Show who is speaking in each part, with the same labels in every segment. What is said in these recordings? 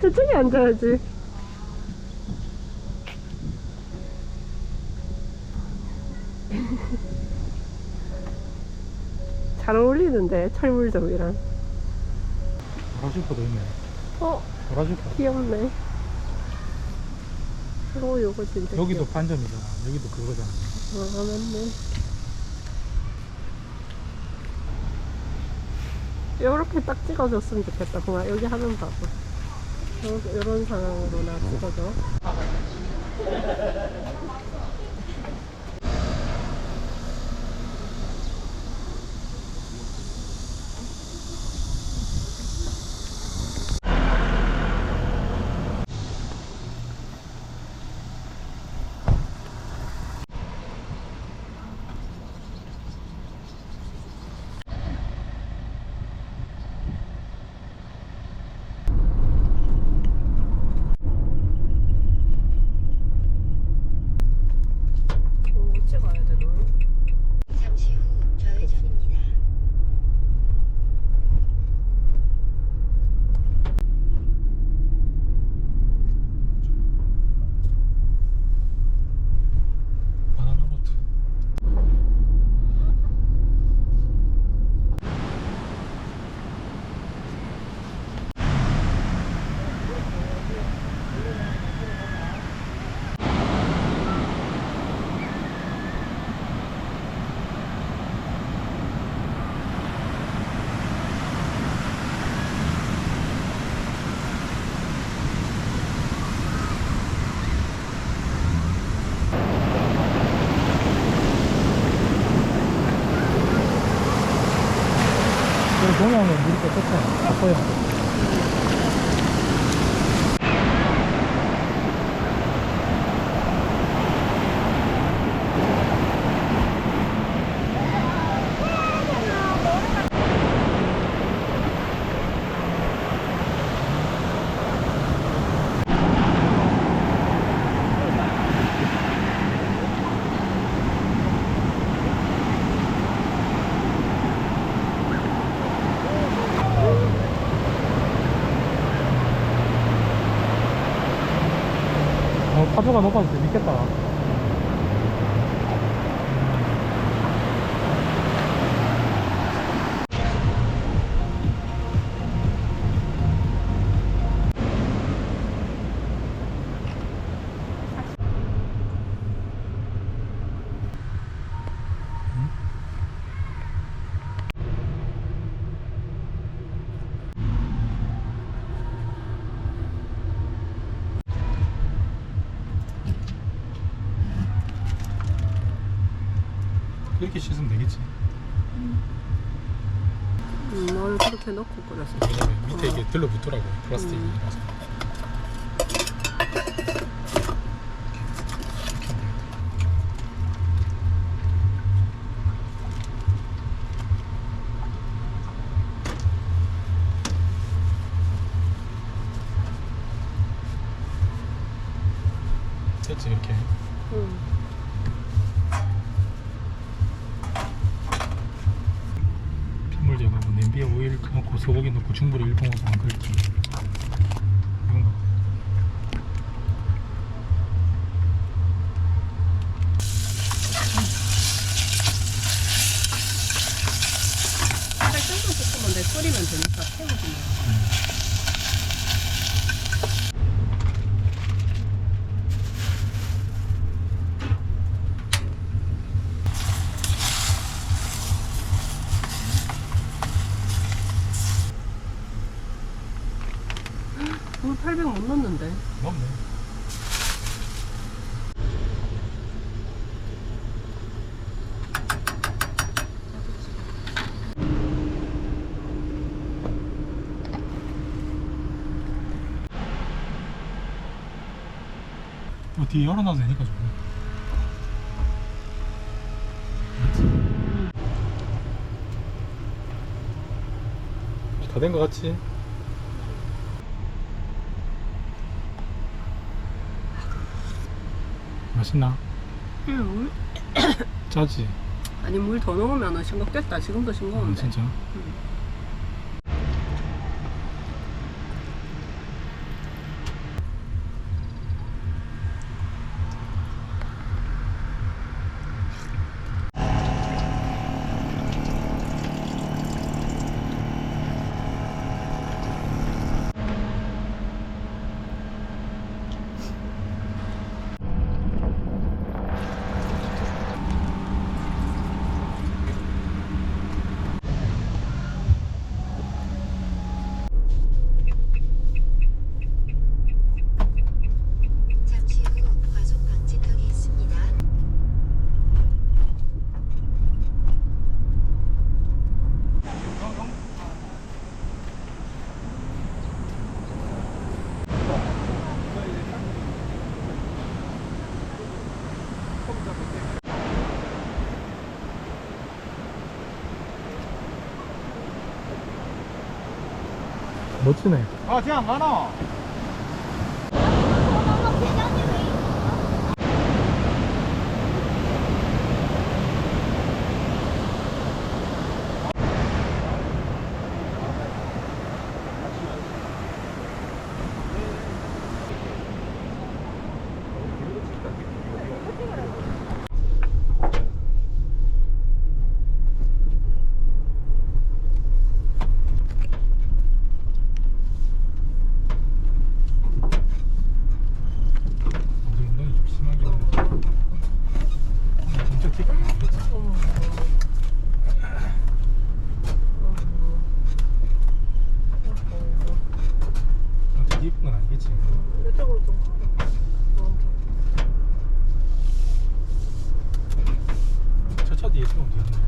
Speaker 1: 저쪽에 앉아야지. 잘 어울리는데 철물점이랑.
Speaker 2: 보라줄거도 있네.
Speaker 1: 어
Speaker 2: 보라줄거.
Speaker 1: 귀엽네. 요거 진짜
Speaker 2: 여기도
Speaker 1: 귀엽다.
Speaker 2: 반점이잖아. 여기도 그거잖아.
Speaker 1: 아 맞네. 요렇게 딱 찍어줬으면 좋겠다. 그만 여기 화면 봐봐. 요런 상황으로 나 찍어줘. 찍어야 되나?
Speaker 3: 잠시 후 좌회전입니다.
Speaker 2: 바나나 보트. 동양은 물이 깨끗해. 바꿔야 돼. 파도가 높아서 재밌겠다. 이렇게 씻으면 되겠지.
Speaker 1: 뭘 그렇게 넣고 끓였어.
Speaker 2: 왜냐면 밑에 이게 들러붙더라고. 플라스틱이라서. 됐지 이렇게.
Speaker 1: 응.
Speaker 2: 핏물 제거하고 냄비에 오일 넣고 소고기 넣고 중불에 1분 하고 안 끓일게. 이건가?
Speaker 1: 살짝만 볶으면 내 끓이면 되니까 태우지 마. 물 800 못 넣었는데.
Speaker 2: 먹네. 뒤에 열어놔도 되니까 좋네. 다 된 거 같지? 맛있나?
Speaker 1: 물?
Speaker 2: 짜지?
Speaker 1: 아니 물 더 넣으면 싱겁겠다. 지금도 싱거운데.
Speaker 2: 진짜? 멋지네.
Speaker 4: 아, 쟤안 가나?
Speaker 2: 어제 운동이 좀 심하긴 한데. 진짜 티가 나겠지. 되게 이쁜 건 아니겠지.
Speaker 1: 이쪽으로 좀
Speaker 2: 저 차 뒤에 세우면 되는데.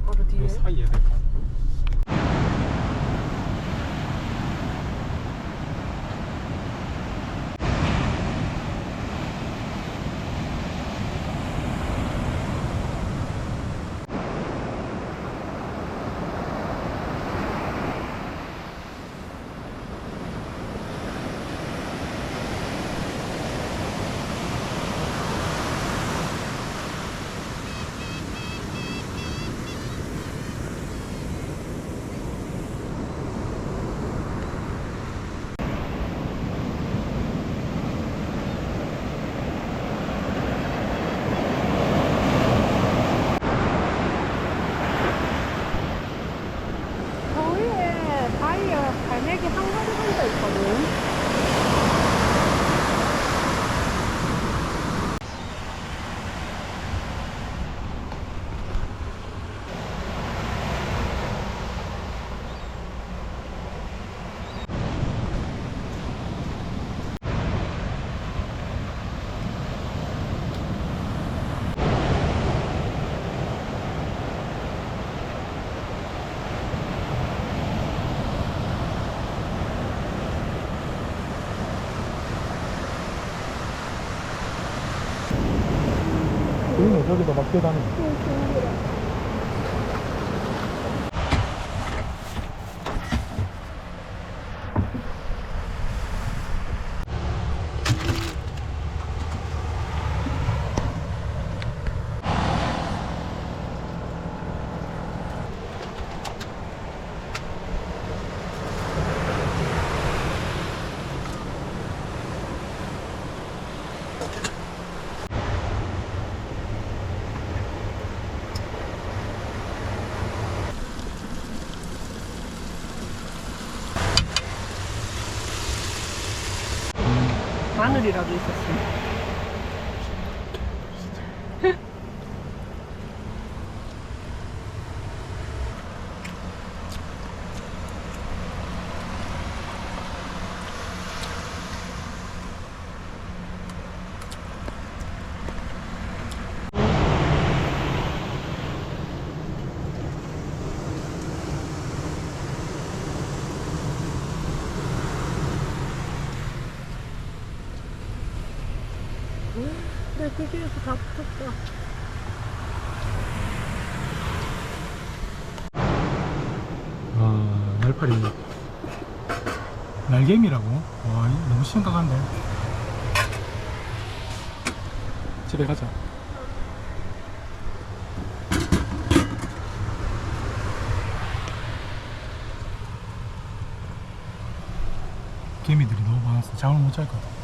Speaker 1: 바로 뒤에.
Speaker 2: 이 사이에 될까?
Speaker 1: 저희에 바이어 갈매기 한 마리 혼자 있거든.
Speaker 2: 우리는 저기도 막 뛰어다니고.
Speaker 1: 마늘이라도 있었어. 내 기계에서 다 붙었다.
Speaker 2: 아, 날파리. 날개미라고? 와, 이거 너무 심각한데. 집에 가자. 개미들이 너무 많아서 잠을 못 잘 것 같아.